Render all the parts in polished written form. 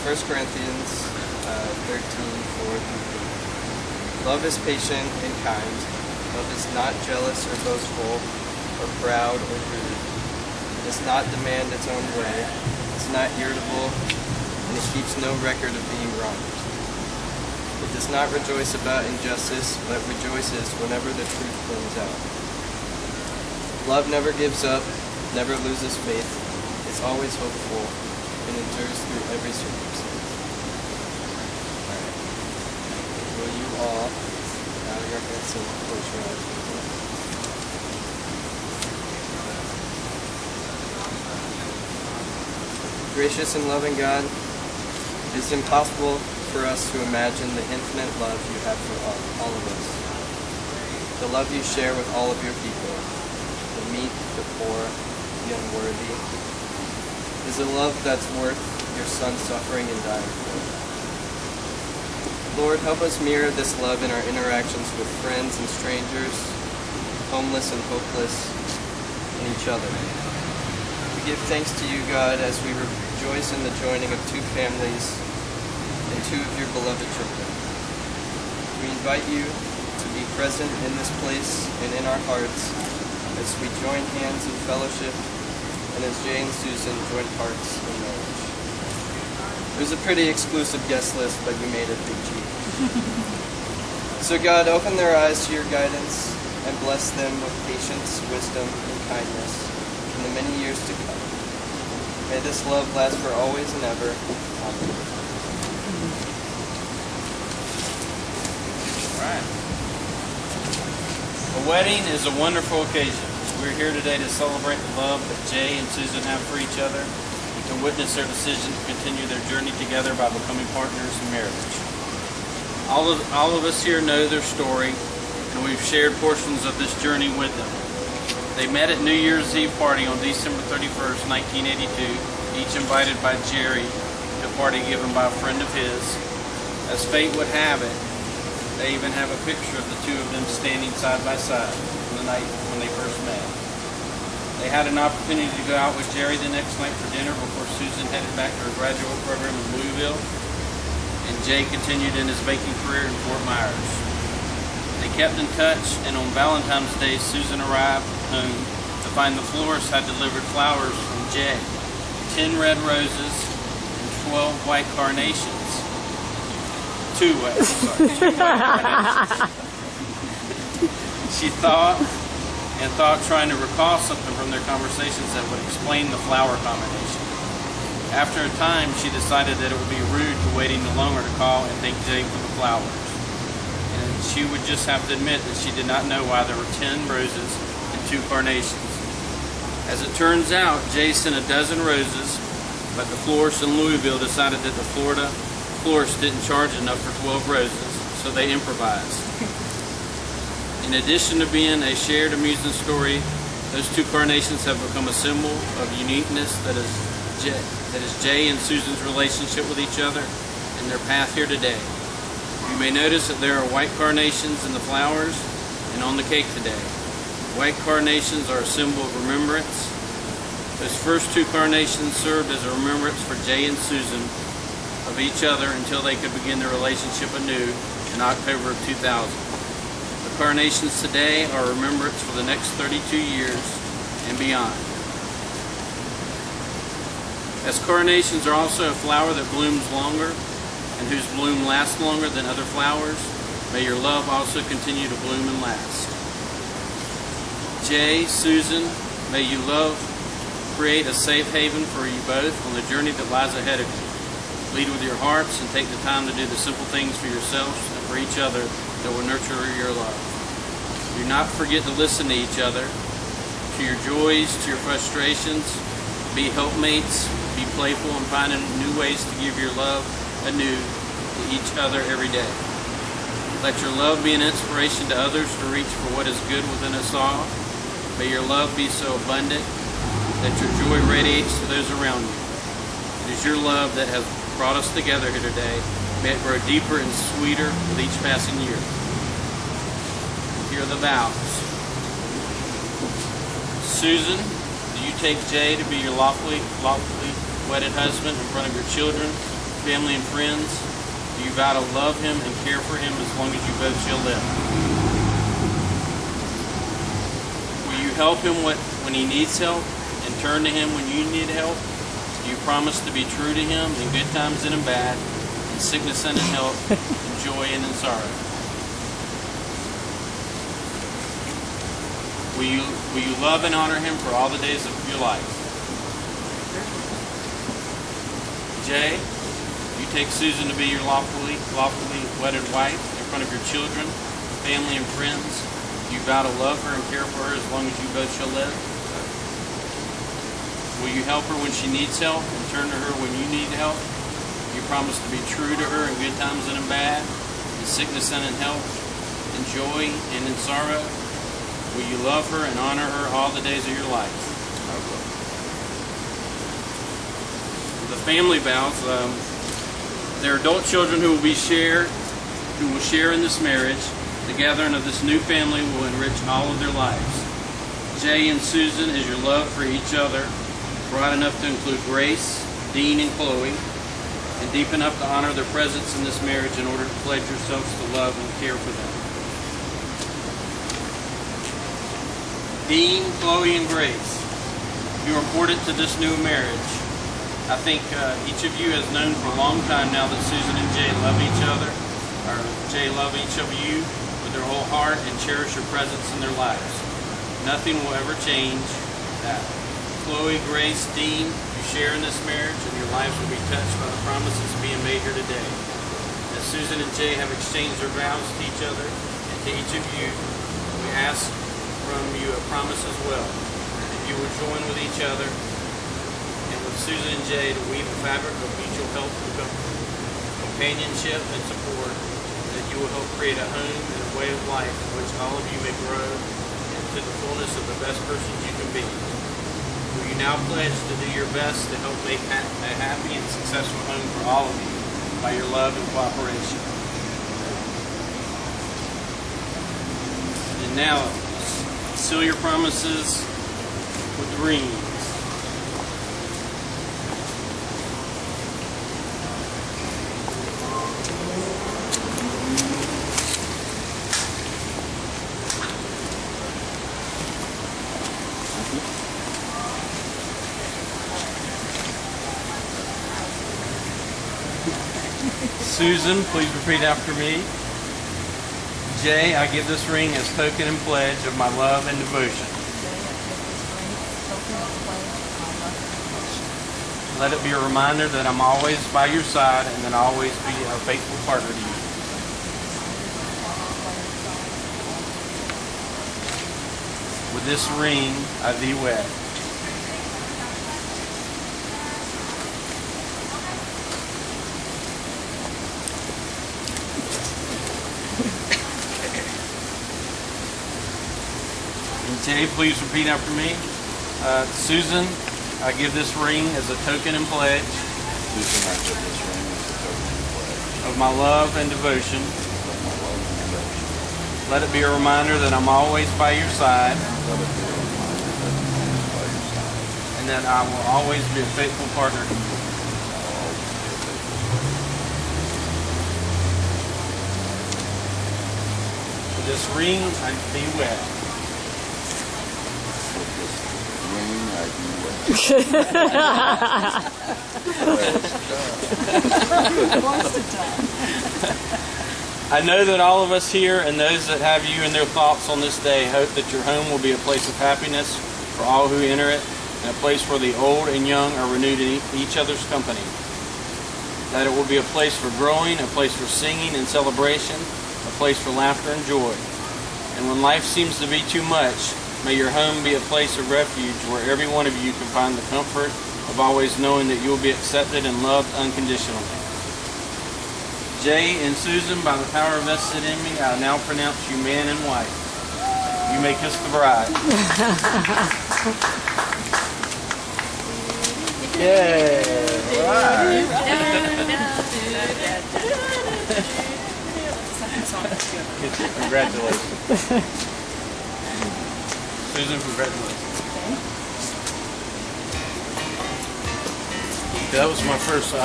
1 Corinthians 13:4-8. Love is patient and kind. Love is not jealous or boastful or proud or rude. It does not demand its own way. It's not irritable, and it keeps no record of being wronged. It does not rejoice about injustice, but rejoices whenever the truth comes out. Love never gives up, never loses faith, is always hopeful, and endures through every circumstance. Alright. Will you all bow your heads and close your eyes? Gracious and loving God, it is impossible for us to imagine the infinite love you have for all of us. The love you share with all of your people, the meek, the poor, the unworthy, is a love that's worth your Son suffering and dying for. Lord, help us mirror this love in our interactions with friends and strangers, homeless and hopeless, and each other. We give thanks to you, God, as we rejoice in the joining of two families and two of your beloved children. We invite you to be present in this place and in our hearts as we join hands in fellowship and as Jay and Susan join hearts in marriage. It was a pretty exclusive guest list, but you made it, Big G. So God, open their eyes to your guidance and bless them with patience, wisdom, and kindness in the many years to come. May this love last for always and ever. Amen. Right. A wedding is a wonderful occasion. We're here today to celebrate the love that Jay and Susan have for each other and to witness their decision to continue their journey together by becoming partners in marriage. All of us here know their story, and we've shared portions of this journey with them. They met at New Year's Eve party on December 31st, 1982, each invited by Jerry to a party given by a friend of his. As fate would have it, they even have a picture of the two of them standing side by side on the night when they first met. They had an opportunity to go out with Jerry the next night for dinner before Susan headed back to her graduate program in Louisville, and Jay continued in his baking career in Fort Myers. They kept in touch, and on Valentine's Day, Susan arrived home to find the florist had delivered flowers from Jay, 10 red roses and 12 white carnations. Two white carnations. She thought trying to recall something from their conversations that would explain the flower combination. After a time, she decided that it would be rude to waiting no longer to call and thank Jay for the flowers. And she would just have to admit that she did not know why there were 10 roses and 2 carnations. As it turns out, Jay sent a dozen roses, but the florist in Louisville decided that the Florida florist didn't charge enough for 12 roses, so they improvised. In addition to being a shared amusing story, those 2 carnations have become a symbol of uniqueness that is Jay and Susan's relationship with each other and their path here today. You may notice that there are white carnations in the flowers and on the cake today. White carnations are a symbol of remembrance. Those first 2 carnations served as a remembrance for Jay and Susan of each other until they could begin their relationship anew in October of 2000. The carnations today are a remembrance for the next 32 years and beyond. As carnations are also a flower that blooms longer and whose bloom lasts longer than other flowers, may your love also continue to bloom and last. Jay, Susan, may you love create a safe haven for you both on the journey that lies ahead of you. Lead with your hearts and take the time to do the simple things for yourselves and for each other that will nurture your love. Do not forget to listen to each other, to your joys, to your frustrations. Be helpmates, be playful, and find new ways to give your love anew to each other every day. Let your love be an inspiration to others to reach for what is good within us all. May your love be so abundant that your joy radiates to those around you. It is your love that has brought us together here today. May it grow deeper and sweeter with each passing year. Here are the vows. Susan, do you take Jay to be your lawfully wedded husband in front of your children, family, and friends? Do you vow to love him and care for him as long as you both shall live? Will you help him when he needs help and turn to him when you need help? Do you promise to be true to him in good times and in bad, in sickness and in health, in joy and in sorrow? Will you love and honor him for all the days of your life? Jay, you take Susan to be your lawfully wedded wife in front of your children, family, and friends. Do you vow to love her and care for her as long as you both shall live? Will you help her when she needs help and turn to her when you need help? Do you promise to be true to her in good times and in bad, in sickness and in health, in joy and in sorrow? Will you love her and honor her all the days of your life? I will. The family vows. Their adult children who will share in this marriage. The gathering of this new family will enrich all of their lives. Jay and Susan, is your love for each other broad enough to include Grace, Dean, and Chloe, and deep enough to honor their presence in this marriage in order to pledge yourselves to love and care for them? Dean, Chloe, and Grace, you are important to this new marriage. I think each of you has known for a long time now that Susan and Jay love each other, or Jay love each of you with their whole heart and cherish your presence in their lives. Nothing will ever change that. Chloe, Grace, Dean, you share in this marriage and your lives will be touched by the promises being made here today. As Susan and Jay have exchanged their vows to each other and to each of you, we ask from you a promise as well, that you will join with each other and with Susan and Jay to weave a fabric of mutual help and comfort, companionship and support, that you will help create a home and a way of life in which all of you may grow into the fullness of the best persons you can be. Will you now pledge to do your best to help make a happy and successful home for all of you by your love and cooperation? And now, seal your promises with rings. Susan, please repeat after me. Jay, I give this ring as token and pledge of my love and devotion. Let it be a reminder that I'm always by your side and that I'll always be a faithful partner to you. With this ring, I thee wed. Jay, please repeat after me. Susan, I give this ring as a token and pledge. Susan, I give this ring as a token and pledge of my love and devotion. Let it be a reminder that I'm always by your side. And that I will always be a faithful partner to you. With this ring, I thee wed. I know that all of us here and those that have you in their thoughts on this day hope that your home will be a place of happiness for all who enter it, and a place where the old and young are renewed in each other's company. That it will be a place for growing, a place for singing and celebration, a place for laughter and joy. And when life seems to be too much, may your home be a place of refuge where every one of you can find the comfort of always knowing that you will be accepted and loved unconditionally. Jay and Susan, by the power vested in me, I now pronounce you man and wife. You may kiss the bride. Yay! All right. Congratulations. Susan, congratulations. That was my first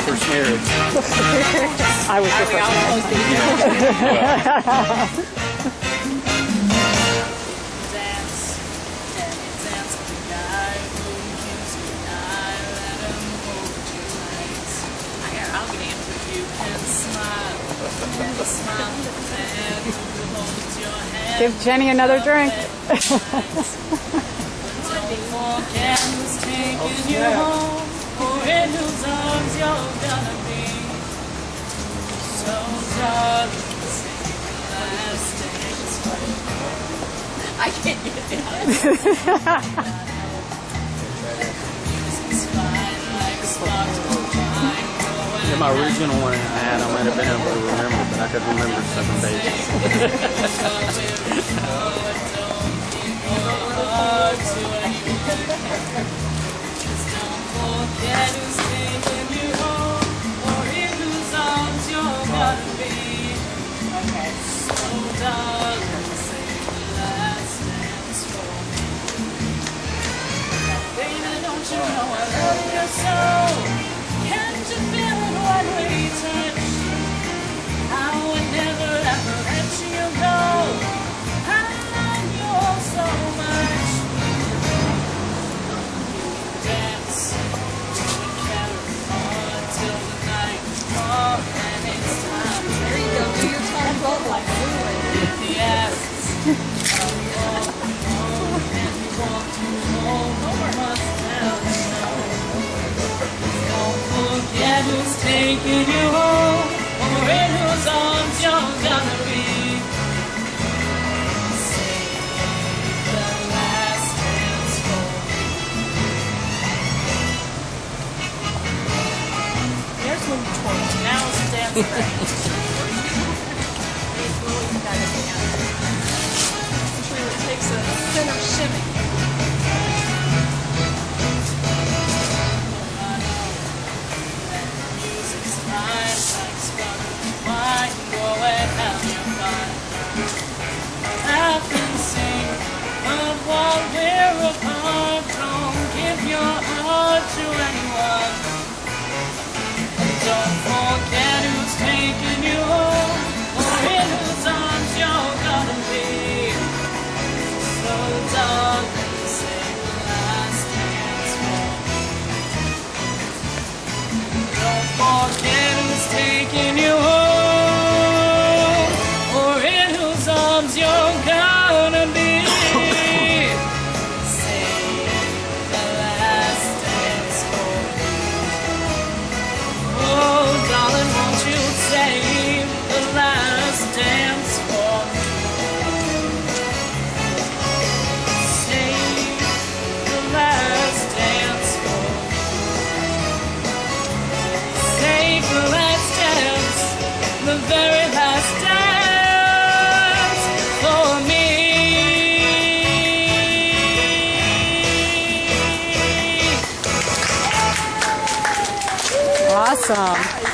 First marriage. I was the first. Give Jenny another drink. I can't get it down. Yeah, my original one I had, I might have been able to remember, but I could remember 7 days. Can't you feel it when we touch? I would never ever let you go. I love you all so much. Dance, we carry on till the night comes and it's time. There you go, do your tongue both like the ass. And you want to hold must tell me no. Don't forget who's taking you home, or in whose arms you're gonna be. Save the last dance for me. There's when you twerk. Now it's the dance break. It takes a center shimmy. Don't forget who's taking you home, or in whose arms you're gonna be. So darling, sing the last dance for me. Don't forget who's taking you home, or in whose arms you're gonna be. Sing the last dance for me. Oh, darling, won't you save the last dance for me? Save the last dance for me. Save the last dance, the very last dance for me. Awesome.